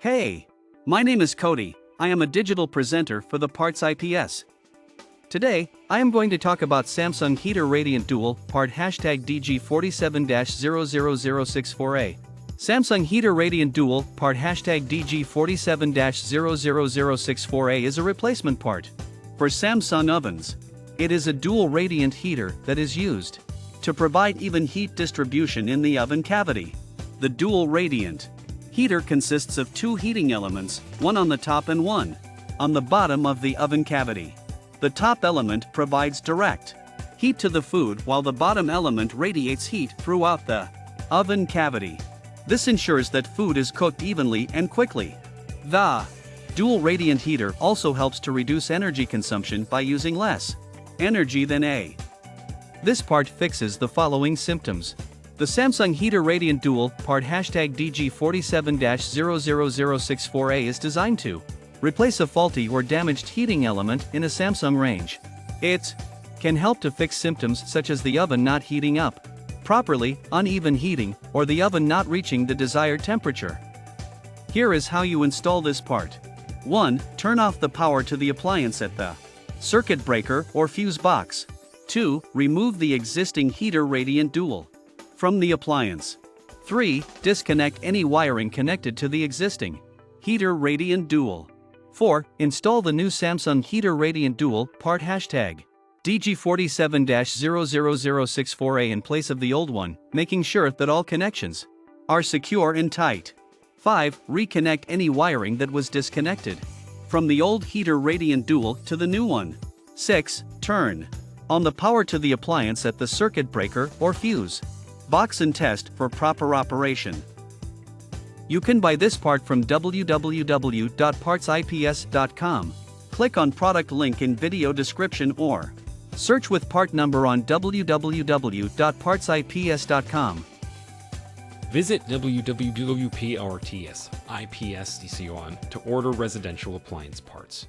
Hey! My name is Cody. I am a digital presenter for the PartsIPS. Today, I am going to talk about Samsung Heater Radiant Dual Part #DG47-00064A. Samsung Heater Radiant Dual Part #DG47-00064A is a replacement part for Samsung ovens. It is a dual radiant heater that is used to provide even heat distribution in the oven cavity. The dual radiant heater consists of two heating elements, one on the top and one on the bottom of the oven cavity. The top element provides direct heat to the food while the bottom element radiates heat throughout the oven cavity. This ensures that food is cooked evenly and quickly. The dual radiant heater also helps to reduce energy consumption by using less energy than a. This part fixes the following symptoms. The Samsung Heater Radiant Dual Part #DG47-00064A is designed to replace a faulty or damaged heating element in a Samsung range. It can help to fix symptoms such as the oven not heating up properly, uneven heating, or the oven not reaching the desired temperature. Here is how you install this part. 1. Turn off the power to the appliance at the circuit breaker or fuse box. 2. Remove the existing Heater Radiant Dual from the appliance. 3. Disconnect any wiring connected to the existing Heater Radiant Dual. 4. Install the new Samsung Heater Radiant Dual Part #DG47-00064A in place of the old one, making sure that all connections are secure and tight. 5. Reconnect any wiring that was disconnected from the old Heater Radiant Dual to the new one. 6. Turn on the power to the appliance at the circuit breaker or fuse box and test for proper operation. You can buy this part from www.partsips.com. Click on product link in video description or search with part number on www.partsips.com. Visit www.partsips.com to order residential appliance parts.